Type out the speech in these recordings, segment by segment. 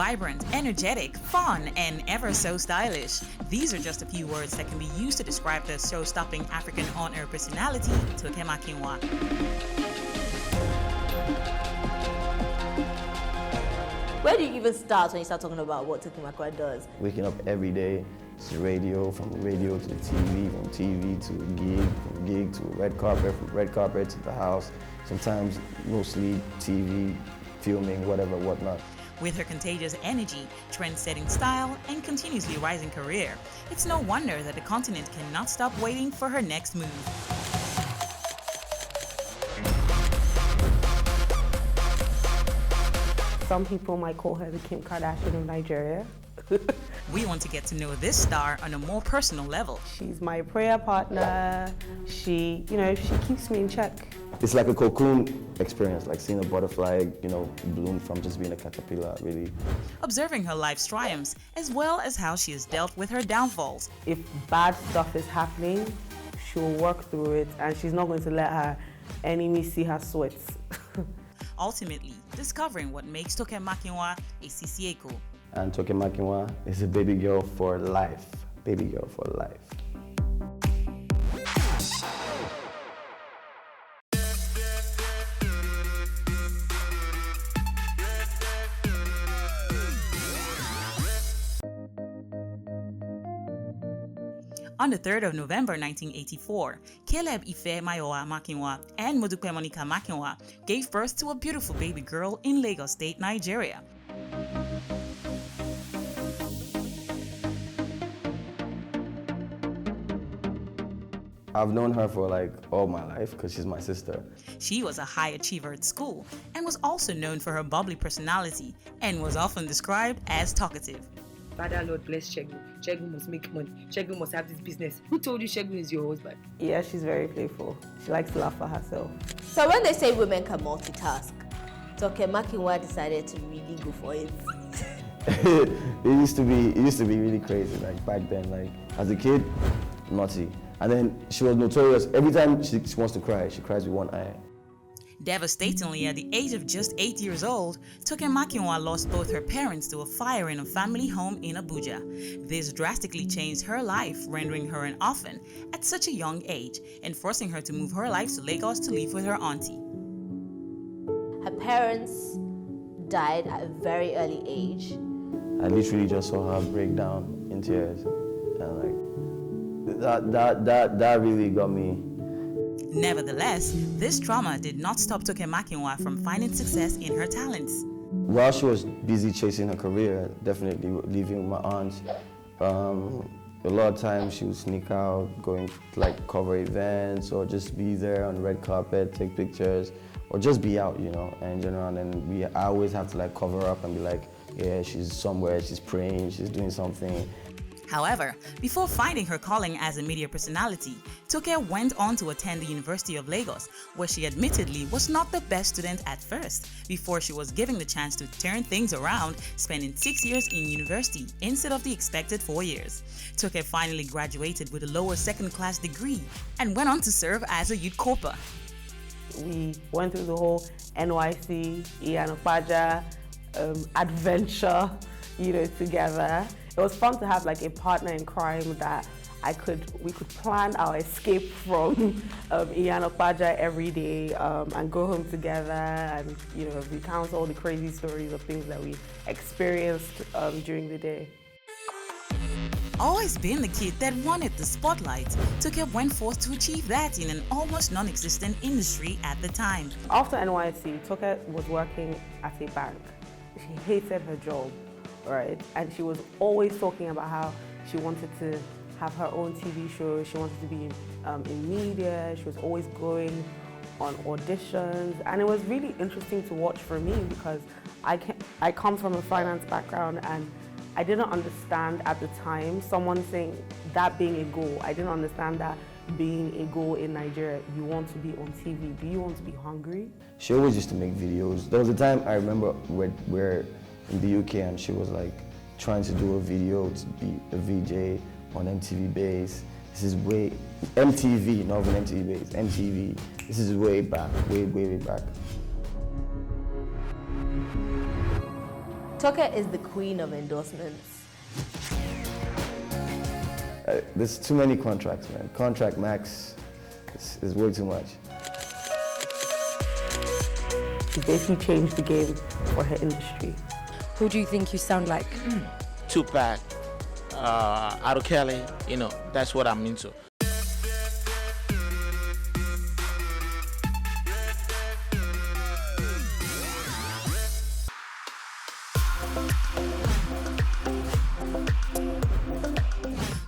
Vibrant, energetic, fun, and ever so stylish. These are just a few words that can be used to describe the show-stopping African on-air personality, Toke Makinwa. Where do you even start when you start talking about what Toke Makinwa does? Waking up every day to radio, from radio to TV, from TV to gig, from gig to red carpet, from red carpet to the house. Sometimes no sleep, TV, filming, whatever, whatnot. With her contagious energy, trend-setting style, and continuously rising career, it's no wonder that the continent cannot stop waiting for her next move. Some people might call her the Kim Kardashian of Nigeria. We want to get to know this star on a more personal level. She's my prayer partner. She keeps me in check. It's like a cocoon experience, like seeing a butterfly, bloom from just being a caterpillar, really. Observing her life's triumphs, as well as how she has dealt with her downfalls. If bad stuff is happening, she'll work through it, and she's not going to let her enemies see her sweats. Ultimately, discovering what makes Toke Makinwa a Sisi Eko. And Toke Makinwa is a baby girl for life. Baby girl for life. On the 3rd of November 1984, Caleb Ife Mayowa Makinwa and Modupe Monica Makinwa gave birth to a beautiful baby girl in Lagos State, Nigeria. I've known her for like all my life because she's my sister. She was a high achiever at school and was also known for her bubbly personality and was often described as talkative. Father Lord bless Shegun. Shegun must make money. Shegun must have this business. Who told you Shegun is your husband? Yeah, she's very playful. She likes to laugh at herself. So when they say women can multitask, Toke Makinwa decided to really go for it. it used to be really crazy, like back then, like as a kid, naughty. And then she was notorious. Every time she wants to cry, she cries with one eye. Devastatingly, at the age of just 8 years old, Toke Makinwa lost both her parents to a fire in a family home in Abuja. This drastically changed her life, rendering her an orphan at such a young age and forcing her to move her life to Lagos to live with her auntie. Her parents died at a very early age. I literally just saw her break down in tears, and that really got me. Nevertheless, this trauma did not stop Toke Makinwa from finding success in her talents. While she was busy chasing her career, definitely living with my aunt, a lot of times she would sneak out, going to like cover events or just be there on the red carpet, take pictures, or just be out, in general. And I always have to like cover up and be like, yeah, she's somewhere, she's praying, she's doing something. However, before finding her calling as a media personality, Toke went on to attend the University of Lagos, where she admittedly was not the best student at first, before she was given the chance to turn things around, spending 6 years in university instead of the expected 4 years. Toke finally graduated with a lower second-class degree and went on to serve as a youth corper. We went through the whole NYC, Iyanokpaja, adventure, together. It was fun to have like a partner in crime that we could plan our escape from Iyanokpaja every day and go home together and recount all the crazy stories of things that we experienced during the day. Always been the kid that wanted the spotlight, Toke went forth to achieve that in an almost non-existent industry at the time. After NYC, Toke was working at a bank. She hated her job. Right, and she was always talking about how she wanted to have her own TV show, she wanted to be in media, she was always going on auditions, and it was really interesting to watch for me because I come from a finance background and I didn't understand at the time someone saying that being a goal. I didn't understand that being a goal in Nigeria, you want to be on TV, do you want to be hungry? She always used to make videos. There was a time I remember where in the UK and she was like trying to do a video to be a VJ on MTV Base. This is way, MTV, not even MTV Base, MTV. This is way back, way back. Toke is the queen of endorsements. There's too many contracts, man. Contract max is way too much. She basically changed the game for her industry. Who do you think you sound like? Tupac, Kelly, that's what I'm into.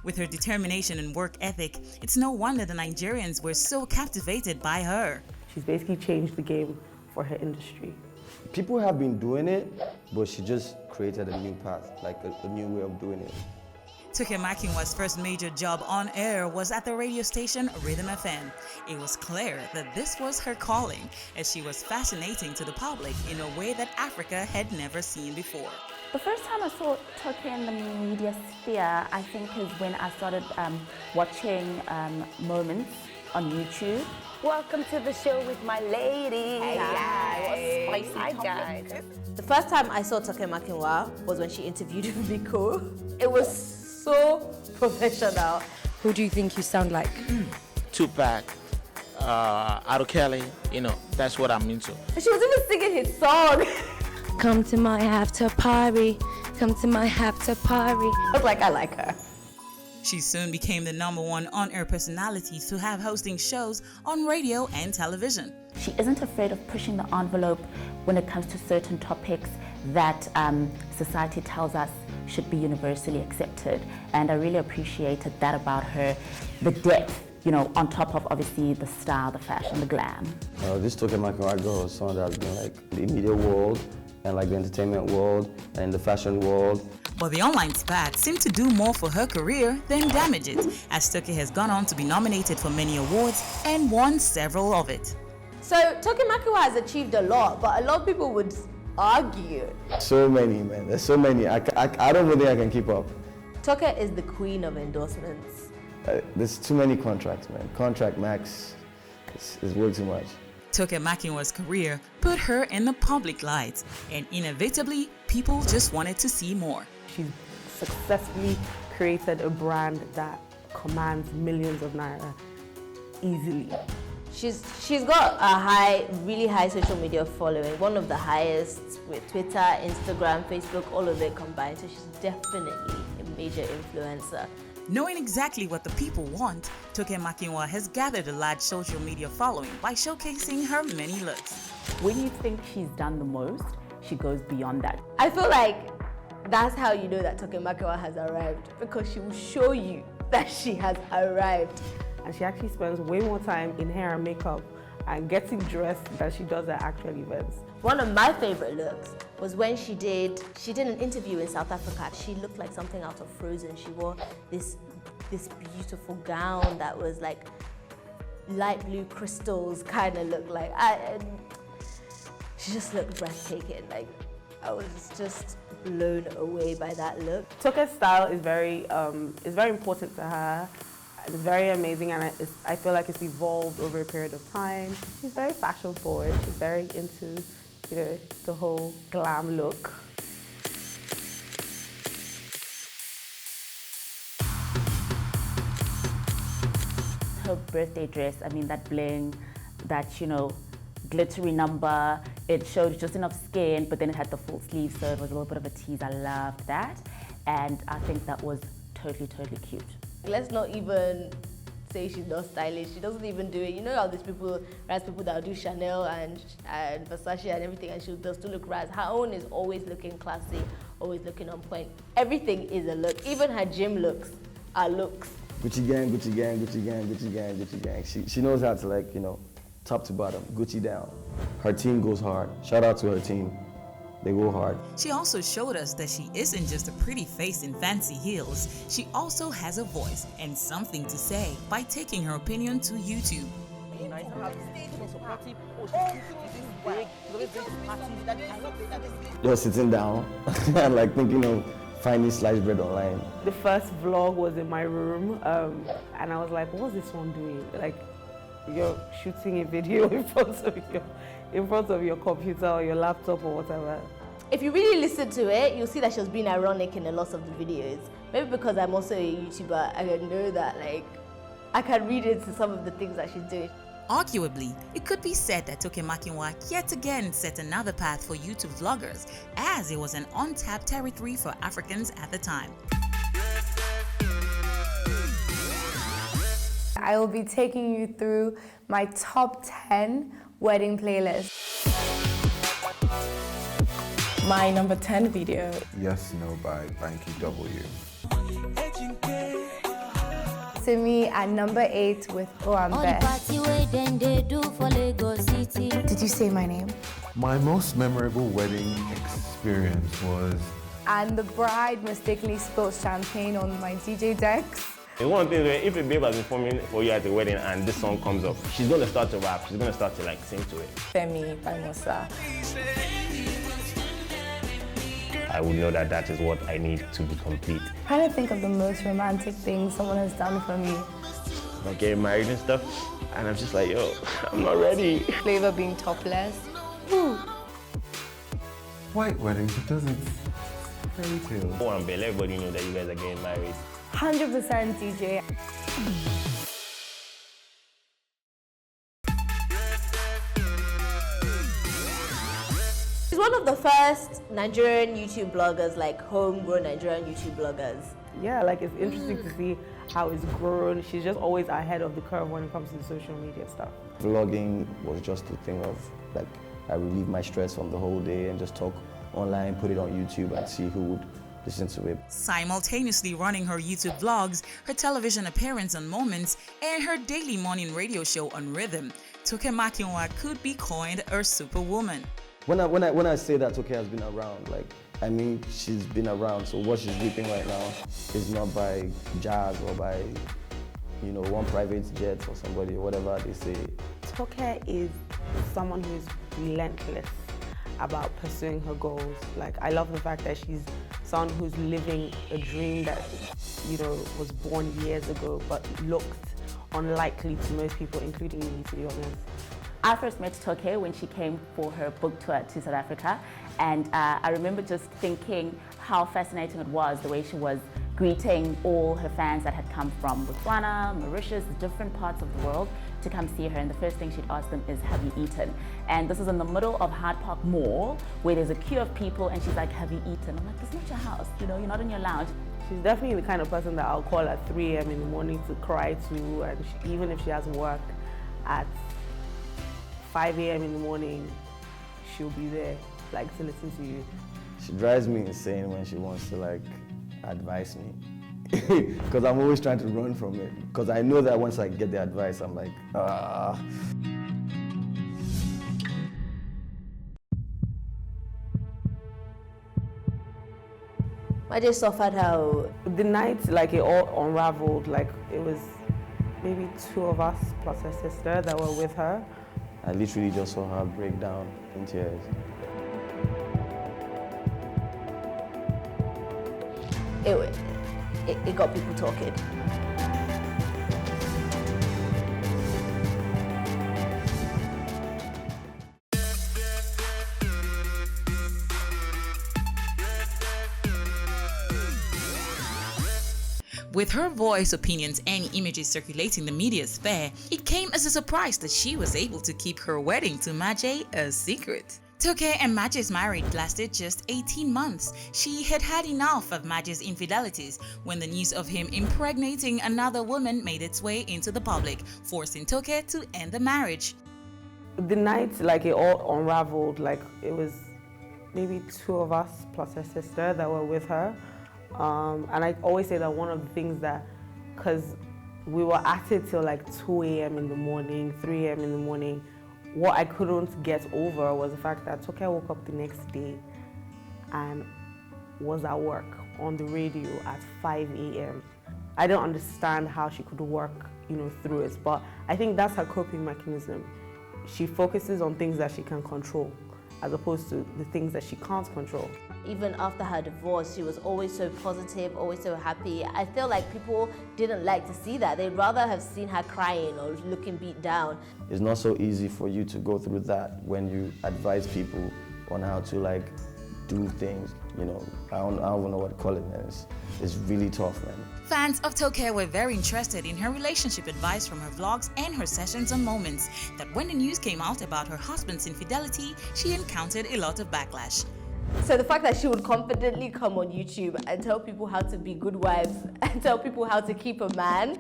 With her determination and work ethic, it's no wonder the Nigerians were so captivated by her. She's basically changed the game for her industry. People have been doing it, but she just created a new path, like a new way of doing it. Toke Makinwa's first major job on air was at the radio station Rhythm FM. It was clear that this was her calling, as she was fascinating to the public in a way that Africa had never seen before. The first time I saw Toke in the media sphere, I think, is when I started watching Moments on YouTube. Welcome to the show with my lady. Hey guys. Hi guys. The first time I saw Toke Makinwa was when she interviewed Biko. It was so professional. Who do you think you sound like? Tupac, Kelly, that's what I'm into. She was even singing his song. Come to my after party. Come to my after party. I was like, I like her. She soon became the #1 on-air personality to have hosting shows on radio and television. She isn't afraid of pushing the envelope when it comes to certain topics that society tells us should be universally accepted. And I really appreciated that about her, the depth, on top of obviously the style, the fashion, the glam. This Toke Makinwa girl is someone that's been like the media world and like the entertainment world and the fashion world. But the online spat seemed to do more for her career than damage it, as Toke has gone on to be nominated for many awards and won several of it. So Toke Makinwa has achieved a lot, but a lot of people would argue. So many, man. There's so many. I don't even think I can keep up. Toke is the queen of endorsements. There's too many contracts, man. Contract max is way too much. Toke Makinwa's career put her in the public light, and inevitably, people just wanted to see more. She's successfully created a brand that commands millions of naira easily. She's got a really high social media following, one of the highest with Twitter, Instagram, Facebook, all of it combined. So she's definitely a major influencer. Knowing exactly what the people want, Toke Makinwa has gathered a large social media following by showcasing her many looks. When you think she's done the most, she goes beyond that. I feel like that's how you know that Toke Makinwa has arrived, because she will show you that she has arrived. And she actually spends way more time in hair and makeup and getting dressed than she does at actual events. One of my favorite looks was when she did an interview in South Africa. She looked like something out of Frozen. She wore this beautiful gown that was like light blue crystals kind of look like. She just looked breathtaking. Like, I was just blown away by that look. Toke's style is very important to her. It's very amazing, and I feel like it's evolved over a period of time. She's very fashion forward. She's very into, the whole glam look. Her birthday dress, that bling, that, glittery number, it showed just enough skin, but then it had the full sleeve, so it was a little bit of a tease. I loved that, and I think that was totally, totally cute. Let's not even say she's not stylish. She doesn't even do it. You know how these people that do Chanel and Versace and everything, and they'll still look raz. Her own is always looking classy, always looking on point. Everything is a look. Even her gym looks are looks. Gucci gang, Gucci gang, Gucci gang, Gucci gang, Gucci gang. She knows how to top to bottom, Gucci down. Her team goes hard. Shout out to her team. They go hard. She also showed us that she isn't just a pretty face in fancy heels. She also has a voice and something to say by taking her opinion to YouTube. You're sitting down and thinking of finding sliced bread online. The first vlog was in my room, and I was like, what's this one doing? Like, you're shooting a video in front of your computer or your laptop or whatever. if you really listen to it, you'll see that she was being ironic in a lot of the videos. Maybe because I'm also a YouTuber, I can know that, like, I can read into some of the things that she's doing. Arguably, it could be said that Toke Makinwa yet again set another path for YouTube vloggers, as it was an untapped territory for Africans at the time. I will be taking you through my top 10 wedding playlists. My number 10 video. Yes No by Banky W. Simi at number 8 with Oh I'm Best. Did you say my name? My most memorable wedding experience was... And the bride mistakenly spilled champagne on my DJ decks. It's one thing where if a babe has been performing for you at the wedding and this song comes up, she's gonna start to rap, she's gonna start to like sing to it. Femi by Musa. I would know that that is what I need to be complete. Trying to think of the most romantic thing someone has done for me. Like getting married and stuff, and I'm just like, yo, I'm not ready. Flavor being topless. Woo. White weddings, because it's fairy tale. Oh, and Belle, everybody knows that you guys are getting married. 100% DJ. She's one of the first Nigerian YouTube bloggers, like homegrown Nigerian YouTube bloggers. Yeah, like it's interesting to see how it's grown. She's just always ahead of the curve when it comes to the social media stuff. Vlogging was just a thing of, like, I relieve my stress from the whole day and just talk online, put it on YouTube and see who would listen to it. Simultaneously running her YouTube vlogs, her television appearance on Moments, and her daily morning radio show on Rhythm, Toke Makinwa could be coined a superwoman. When I say that Toke has been around, like, I mean, she's been around, so what she's reaping right now is not by jazz or by, you know, one private jet or somebody, whatever they say. Toke is someone who is relentless about pursuing her goals. Like, I love the fact that she's someone who's living a dream that, you know, was born years ago, but looked unlikely to most people, including me, to be honest. I first met Toke when she came for her book tour to South Africa, and I remember just thinking how fascinating it was, the way she was greeting all her fans that had come from Botswana, Mauritius, different parts of the world to come see her, and the first thing she'd ask them is, have you eaten? And this is in the middle of Hyde Park Mall, where there's a queue of people, and she's like, have you eaten? I'm like, this is not your house, you know, you're not in your lounge. She's definitely the kind of person that I'll call at 3 a.m. in the morning to cry to, and even if she has work at 5 a.m. in the morning, she'll be there, like, to listen to you. She drives me insane when she wants to, like, advise me. Because I'm always trying to run from it. Because I know that once I get the advice, I'm like, ah. I just suffered how... The night, like, it all unraveled. Like, it was maybe 2 of us plus her sister that were with her. I literally just saw her break down in tears. It got people talking. With her voice, opinions, and images circulating the media sphere, it came as a surprise that she was able to keep her wedding to Maje a secret. Toke and Maje's marriage lasted just 18 months. She had had enough of Maje's infidelities when the news of him impregnating another woman made its way into the public, forcing Toke to end the marriage. The night, like, it all unraveled. Like, it was maybe 2 of us plus her sister that were with her. And I always say that one of the things that, because we were at it till like 2 a.m. in the morning, 3 a.m. in the morning, what I couldn't get over was the fact that Toke woke up the next day and was at work on the radio at 5 a.m. I don't understand how she could work, you know, through it, but I think that's her coping mechanism. She focuses on things that she can control, as opposed to the things that she can't control. Even after her divorce, she was always so positive, always so happy. I feel like people didn't like to see that. They'd rather have seen her crying or looking beat down. It's not so easy for you to go through that when you advise people on how to, like, do things, you know. I don't even know what to call it, man. It's really tough, man. Fans of Toke were very interested in her relationship advice from her vlogs and her sessions on Moments, that when the news came out about her husband's infidelity, she encountered a lot of backlash. So the fact that she would confidently come on YouTube and tell people how to be good wives and tell people how to keep a man,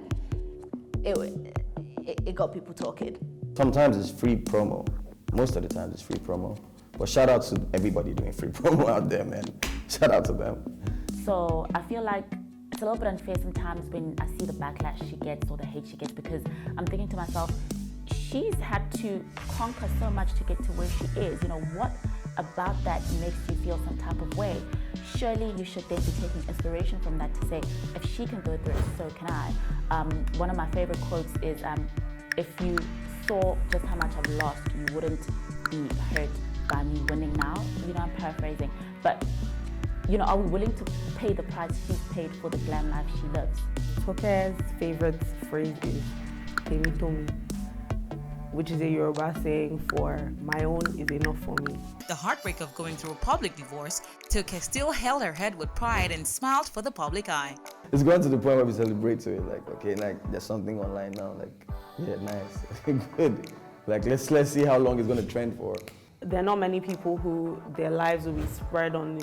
it got people talking. Sometimes it's free promo. Most of the time it's free promo. But shout out to everybody doing free promo out there, man. Shout out to them. So I feel like it's a little bit unfair sometimes when I see the backlash she gets or the hate she gets, because I'm thinking to myself, she's had to conquer so much to get to where she is. You know, what about that makes you feel some type of way? Surely you should then be taking inspiration from that to say, if she can go through it, so can I. One of my favorite quotes is, if you saw just how much I've lost, you wouldn't be hurt by me winning now. You know, I'm paraphrasing. But, you know, are we willing to pay the price she's paid for the glam life she lives? Toke's favorite phrase is "Temi Tomi," which is a Yoruba saying for "my own is enough for me." The heartbreak of going through a public divorce, Toke still held her head with pride and smiled for the public eye. It's gone to the point where we celebrate to it, like, okay, like there's something online now, like, yeah, nice, good. Like, let's see how long it's gonna trend for. There are not many people who their lives will be spread on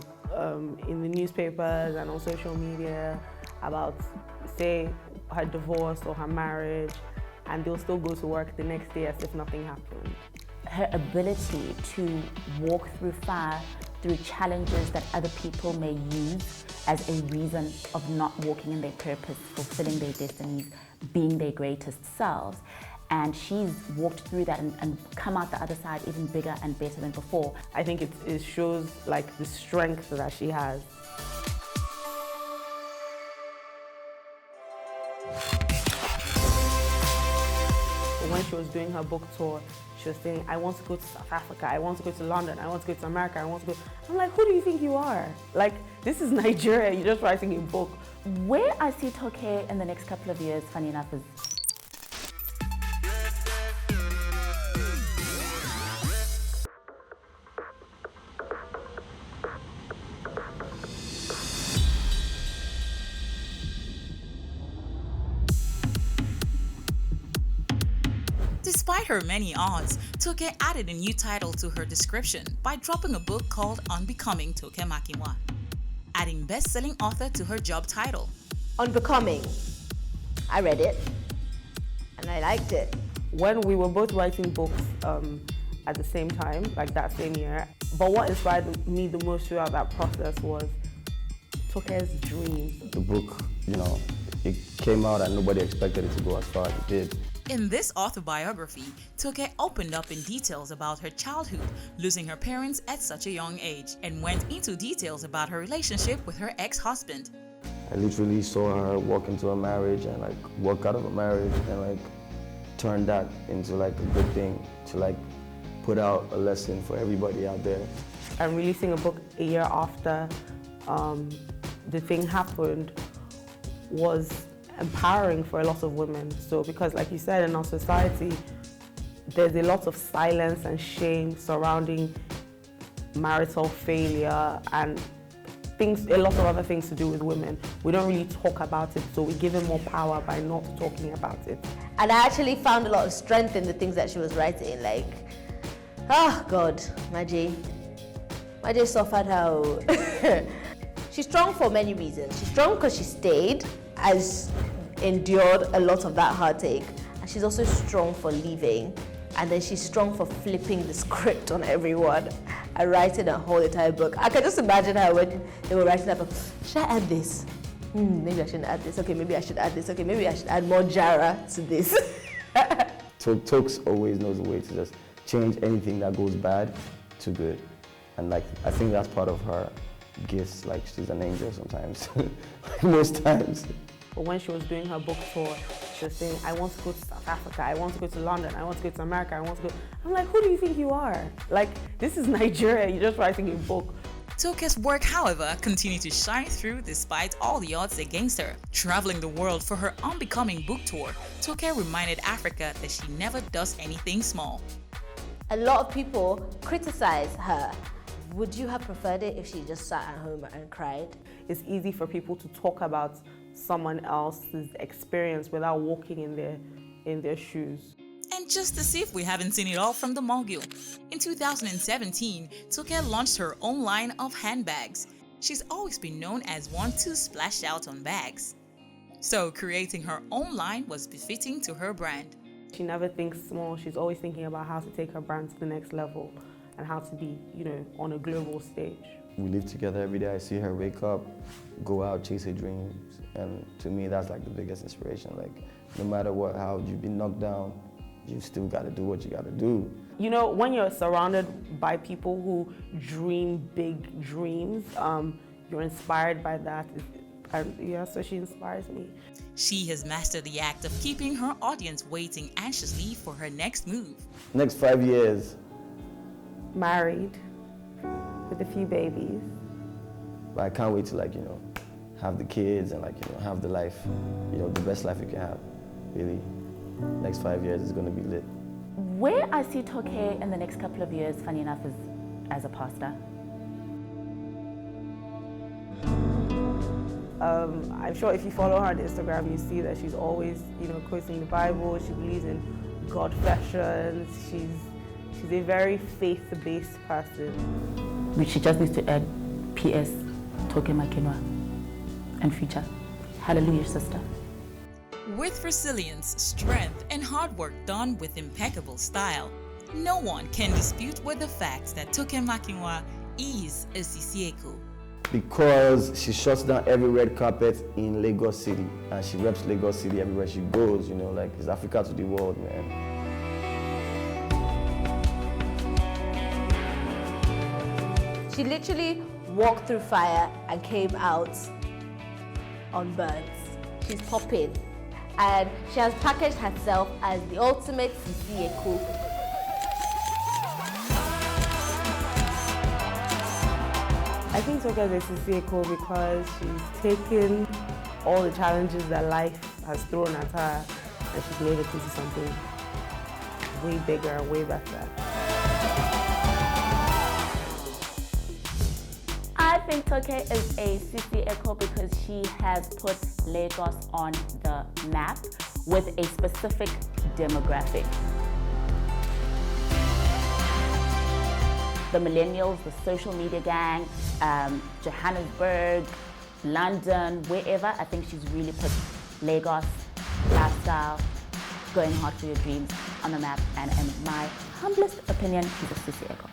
in the newspapers and on social media about, say, her divorce or her marriage, and they'll still go to work the next day as if nothing happened. Her ability to walk through fire, through challenges that other people may use as a reason of not walking in their purpose, fulfilling their destinies, being their greatest selves. And she's walked through that and come out the other side even bigger and better than before. I think it shows like the strength that she has. When she was doing her book tour, she was saying, I want to go to South Africa, I want to go to London, I want to go to America, I want to go. I'm like, who do you think you are? Like, this is Nigeria, you're just writing a book. Where I see Toke in the next couple of years, funny enough, is Despite her many odds, Toke added a new title to her description by dropping a book called Unbecoming Toke Makinwa, adding best-selling author to her job title. Unbecoming. I read it and I liked it. When we were both writing books at the same time, like that same year, but what inspired me the most throughout that process was Toke's dreams. The book, you know, it came out and nobody expected it to go as far as it did. In this autobiography, Toke opened up in details about her childhood, losing her parents at such a young age, and went into details about her relationship with her ex-husband. I literally saw her walk into a marriage and like walk out of a marriage and like turn that into like a good thing to like put out a lesson for everybody out there. I'm releasing a book a year after the thing happened was empowering for a lot of women. So because like you said, in our society, there's a lot of silence and shame surrounding marital failure and things, a lot of other things to do with women. We don't really talk about it, so we give them more power by not talking about it. And I actually found a lot of strength in the things that she was writing, like, oh God, Maji suffered how. She's strong for many reasons. She's strong because she stayed, has endured a lot of that heartache, and she's also strong for leaving, and then she's strong for flipping the script on everyone and writing a whole entire book. I can just imagine her when they were writing that book. Should I add this? Maybe I shouldn't add this. Okay, maybe I should add this. Okay, maybe I should add more Jara to this. Tokes always knows a way to just change anything that goes bad to good, and like I think that's part of her gifts. Like she's an angel sometimes, like most times. But when she was doing her book tour, she was saying, I want to go to South Africa, I want to go to London, I want to go to America, I want to go. I'm like, who do you think you are? Like, this is Nigeria, you're just writing a book. Toke's work, however, continued to shine through despite all the odds against her. Traveling the world for her Unbecoming book tour, Toke reminded Africa that she never does anything small. A lot of people criticize her Would you have preferred it if she just sat at home and cried? It's easy for people to talk about someone else's experience without walking in their shoes. And just to see if we haven't seen it all from the mogul, in 2017, Toke launched her own line of handbags. She's always been known as one to splash out on bags. So creating her own line was befitting to her brand. She never thinks small. She's always thinking about how to take her brand to the next level and how to be, on a global stage. We live together every day. I see her wake up, go out, chase her dreams. And to me, that's like the biggest inspiration. Like, no matter how you've been knocked down, you still got to do what you got to do. When you're surrounded by people who dream big dreams, you're inspired by that. So she inspires me. She has mastered the act of keeping her audience waiting anxiously for her next move. Next 5 years. Married, with a few babies. But I can't wait to have the kids and have the life, the best life you can have, really. Next 5 years is going to be lit. Where I see Toke in the next couple of years, funny enough, is as a pastor. I'm sure if you follow her on Instagram, you see that she's always, quoting the Bible. She believes in God fashions. She's a very faith-based person. Which she just needs to add, P.S. Toke Makinwa, and feature. Hallelujah, sister. With resilience, strength, and hard work done with impeccable style, no one can dispute with the fact that Toke Makinwa is a Sisi Eko. Because she shuts down every red carpet in Lagos City, and she reps Lagos City everywhere she goes, it's Africa to the world, man. She literally walked through fire and came out on birds. She's popping. And she has packaged herself as the ultimate Sisi Eko. I think Toke is a Sisi Eko because she's taken all the challenges that life has thrown at her and she's made it into something way bigger and way better. I think Toke is a Sisi Eko because she has put Lagos on the map with a specific demographic. The millennials, the social media gang, Johannesburg, London, wherever, I think she's really put Lagos, lifestyle, going hard for your dreams on the map, and in my humblest opinion, she's a Sisi Eko.